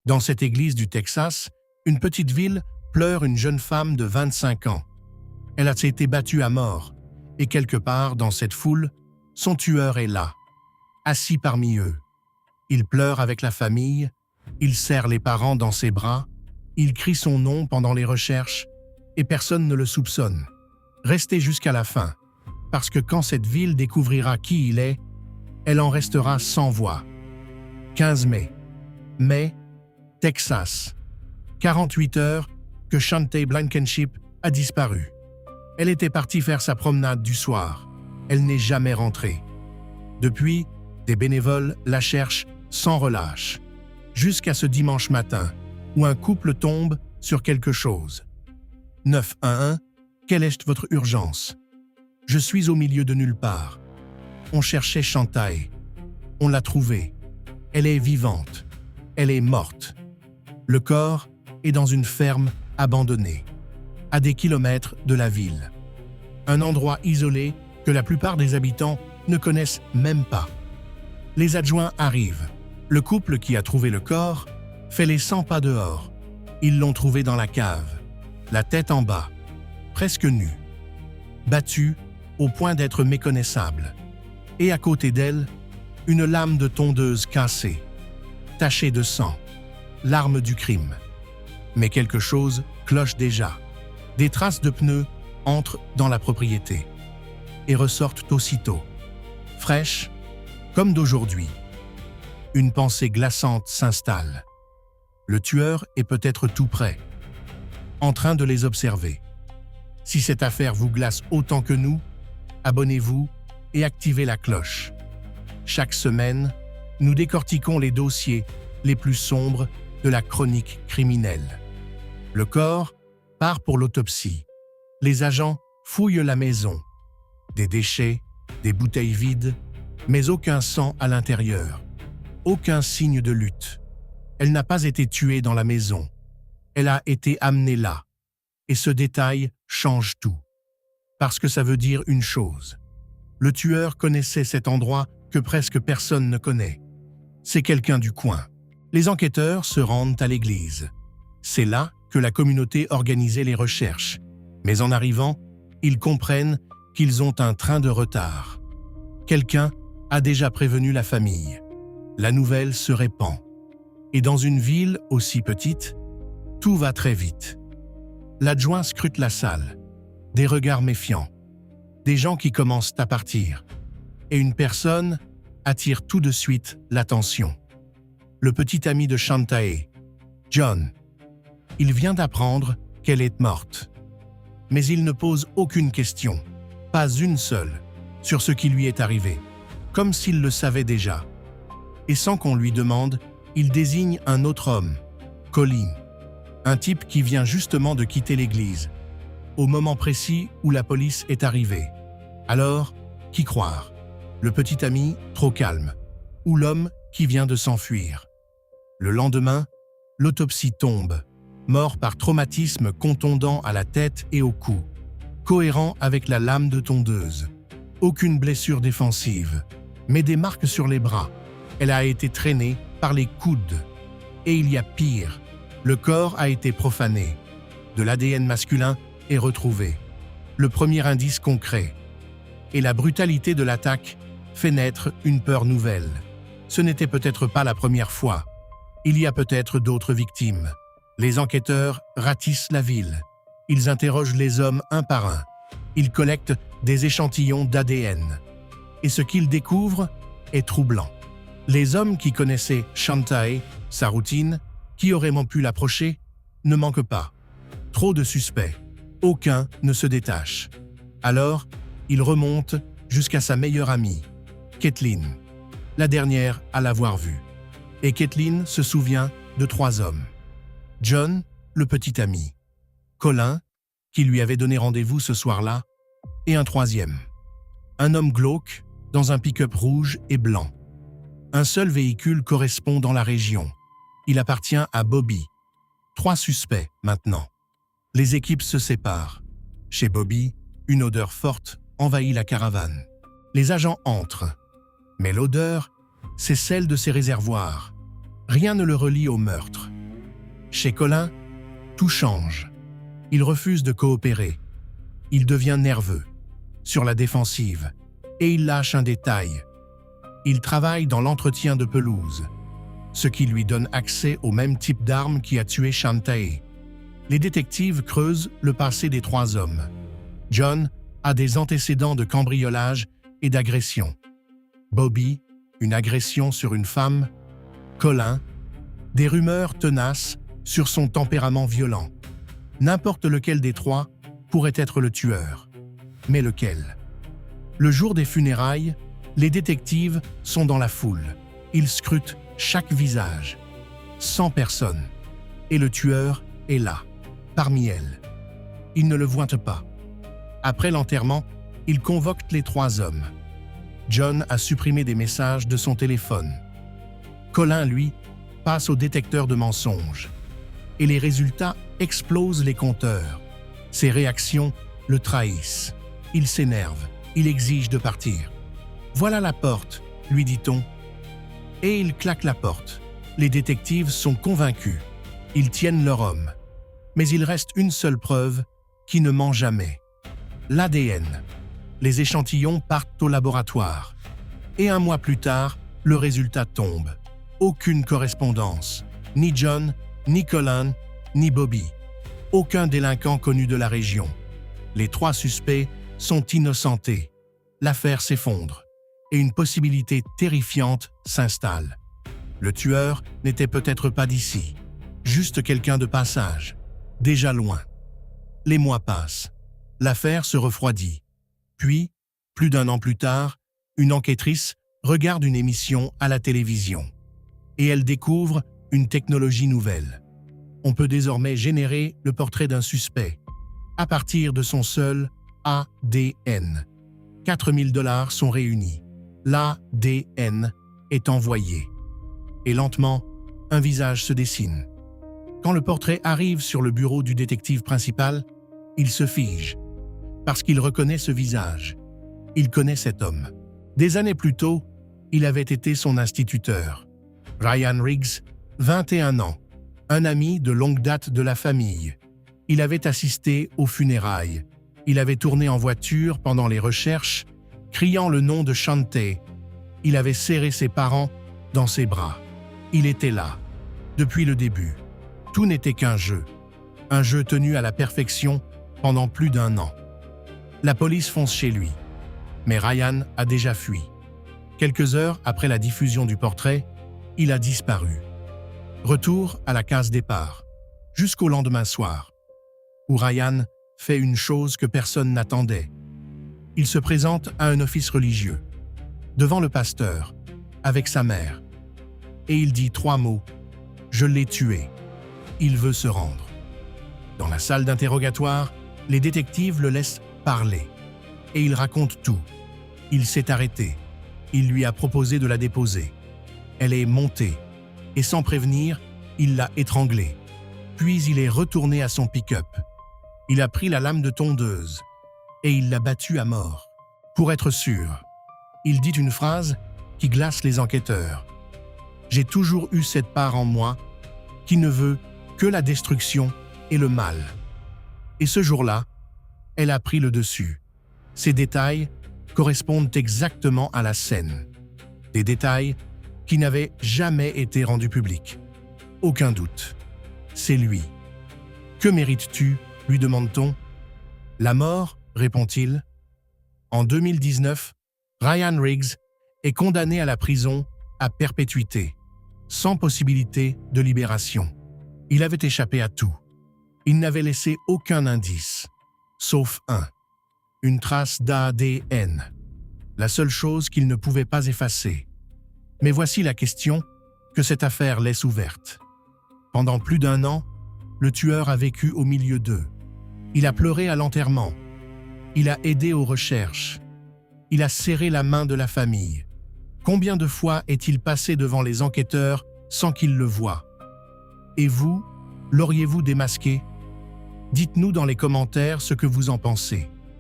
Dans cette église du Texas, une petite ville, pleure une jeune femme de 25 ans. Elle a été battue à mort, et quelque part dans cette foule, son tueur est là, assis parmi eux. Il pleure avec la famille, il serre les parents dans ses bras, il crie son nom pendant les recherches, et personne ne le soupçonne. Restez jusqu'à la fin, parce que quand cette ville découvrira qui il est, elle en restera sans voix. 15 mai, Texas. 48 heures que Chantay Blankenship a disparu. Elle était partie faire sa promenade du soir. Elle n'est jamais rentrée. Depuis, des bénévoles la cherchent sans relâche, jusqu'à ce dimanche matin, où un couple tombe sur quelque chose. 911, quelle est votre urgence? Je suis au milieu de nulle part. On cherchait Chantay. On l'a trouvée. Elle est vivante. Elle est morte. Le corps est dans une ferme abandonnée, à des kilomètres de la ville. Un endroit isolé que la plupart des habitants ne connaissent même pas. Les adjoints arrivent. Le couple qui a trouvé le corps fait les 100 pas dehors. Ils l'ont trouvé dans la cave, la tête en bas, presque nue, battue au point d'être méconnaissable. Et à côté d'elle, une lame de tondeuse cassée, tachée de sang, l'arme du crime. Mais quelque chose cloche déjà. Des traces de pneus entrent dans la propriété et ressortent aussitôt, fraîches comme d'aujourd'hui. Une pensée glaçante s'installe. Le tueur est peut-être tout près, en train de les observer. Si cette affaire vous glace autant que nous, abonnez-vous et activez la cloche. Chaque semaine, nous décortiquons les dossiers les plus sombres de la chronique criminelle. Le corps part pour l'autopsie. Les agents fouillent la maison. Des déchets, des bouteilles vides, mais aucun sang à l'intérieur. Aucun signe de lutte. Elle n'a pas été tuée dans la maison. Elle a été amenée là. Et ce détail change tout. Parce que ça veut dire une chose. Le tueur connaissait cet endroit que presque personne ne connaît. C'est quelqu'un du coin. Les enquêteurs se rendent à l'église. C'est là que la communauté organisait les recherches. Mais en arrivant, ils comprennent qu'ils ont un train de retard. Quelqu'un a déjà prévenu la famille. La nouvelle se répand. Et dans une ville aussi petite, tout va très vite. L'adjoint scrute la salle. Des regards méfiants. Des gens qui commencent à partir. Et une personne attire tout de suite l'attention. Le petit ami de Chantay, John. Il vient d'apprendre qu'elle est morte. Mais il ne pose aucune question, pas une seule, sur ce qui lui est arrivé, comme s'il le savait déjà. Et sans qu'on lui demande, il désigne un autre homme, Colin, un type qui vient justement de quitter l'église, au moment précis où la police est arrivée. Alors, qui croire? Le petit ami, trop calme, ou l'homme qui vient de s'enfuir? Le lendemain, l'autopsie tombe, mort par traumatisme contondant à la tête et au cou, cohérent avec la lame de tondeuse. Aucune blessure défensive, mais des marques sur les bras. Elle a été traînée par les coudes. Et il y a pire, le corps a été profané. De l'ADN masculin est retrouvé. Le premier indice concret. Et la brutalité de l'attaque fait naître une peur nouvelle. Ce n'était peut-être pas la première fois. Il y a peut-être d'autres victimes. Les enquêteurs ratissent la ville. Ils interrogent les hommes un par un. Ils collectent des échantillons d'ADN. Et ce qu'ils découvrent est troublant. Les hommes qui connaissaient Chantay, sa routine, qui auraient pu l'approcher, ne manquent pas. Trop de suspects. Aucun ne se détache. Alors, ils remontent jusqu'à sa meilleure amie, Kathleen, la dernière à l'avoir vue. Et Kathleen se souvient de 3 hommes. John, le petit ami. Colin, qui lui avait donné rendez-vous ce soir-là, et un 3e. Un homme glauque, dans un pick-up rouge et blanc. Un seul véhicule correspond dans la région. Il appartient à Bobby. 3 suspects maintenant. Les équipes se séparent. Chez Bobby, une odeur forte envahit la caravane. Les agents entrent. Mais l'odeur, c'est celle de ses réservoirs. Rien ne le relie au meurtre. Chez Colin, tout change. Il refuse de coopérer. Il devient nerveux, sur la défensive, et il lâche un détail. Il travaille dans l'entretien de pelouse, ce qui lui donne accès au même type d'arme qui a tué Shantae. Les détectives creusent le passé des 3 hommes. John a des antécédents de cambriolage et d'agression. Bobby, une agression sur une femme. Colin, des rumeurs tenaces sur son tempérament violent. N'importe lequel des 3 pourrait être le tueur. Mais lequel? Le jour des funérailles, les détectives sont dans la foule. Ils scrutent chaque visage. 100 personnes. Et le tueur est là, parmi elles. Ils ne le voient pas. Après l'enterrement, ils convoquent les 3 hommes. John a supprimé des messages de son téléphone. Colin, lui, passe au détecteur de mensonges. Et les résultats explosent les compteurs. Ses réactions le trahissent. Il s'énerve. Il exige de partir. « Voilà la porte », lui dit-on. Et il claque la porte. Les détectives sont convaincus. Ils tiennent leur homme. Mais il reste une seule preuve qui ne ment jamais. L'ADN. Les échantillons partent au laboratoire. Et 1 mois plus tard, le résultat tombe. Aucune correspondance. Ni John, ni Colin, ni Bobby. Aucun délinquant connu de la région. Les 3 suspects sont innocentés. L'affaire s'effondre. Et une possibilité terrifiante s'installe. Le tueur n'était peut-être pas d'ici. Juste quelqu'un de passage. Déjà loin. Les mois passent. L'affaire se refroidit. Puis, plus d'1 an plus tard, une enquêtrice regarde une émission à la télévision. Et elle découvre une technologie nouvelle. On peut désormais générer le portrait d'un suspect à partir de son seul ADN. 4 000 $ sont réunis. L'ADN est envoyé. Et lentement, un visage se dessine. Quand le portrait arrive sur le bureau du détective principal, il se fige. Parce qu'il reconnaît ce visage. Il connaît cet homme. Des années plus tôt, il avait été son instituteur. Ryan Riggs, 21 ans, un ami de longue date de la famille. Il avait assisté aux funérailles. Il avait tourné en voiture pendant les recherches, criant le nom de Shantae. Il avait serré ses parents dans ses bras. Il était là, depuis le début. Tout n'était qu'un jeu. Un jeu tenu à la perfection pendant plus d'1 an. La police fonce chez lui. Mais Ryan a déjà fui. Quelques heures après la diffusion du portrait, il a disparu. Retour à la case départ, jusqu'au lendemain soir, où Ryan fait une chose que personne n'attendait. Il se présente à un office religieux, devant le pasteur, avec sa mère. Et il dit 3 mots. « Je l'ai tué ». Il veut se rendre. Dans la salle d'interrogatoire, les détectives le laissent parler. Et il raconte tout. Il s'est arrêté. Il lui a proposé de la déposer. Elle est montée. Et sans prévenir, il l'a étranglée. Puis il est retourné à son pick-up. Il a pris la lame de tondeuse. Et il l'a battue à mort. Pour être sûr, il dit une phrase qui glace les enquêteurs. « J'ai toujours eu cette part en moi qui ne veut que la destruction et le mal. » Et ce jour-là, elle a pris le dessus. Ces détails correspondent exactement à la scène. Des détails qui n'avaient jamais été rendus publics. Aucun doute. C'est lui. « Que mérites-tu » lui demande-t-on. « La mort » répond-il. En 2019, Ryan Riggs est condamné à la prison à perpétuité, sans possibilité de libération. Il avait échappé à tout. Il n'avait laissé aucun indice, sauf une trace d'ADN, la seule chose qu'il ne pouvait pas effacer. Mais voici la question que cette affaire laisse ouverte. Pendant plus d'1 an, le tueur a vécu au milieu d'eux. Il a pleuré à l'enterrement. Il a aidé aux recherches. Il a serré la main de la famille. Combien de fois est-il passé devant les enquêteurs sans qu'ils le voient? Et vous, l'auriez-vous démasqué? Dites-nous dans les commentaires ce que vous en pensez.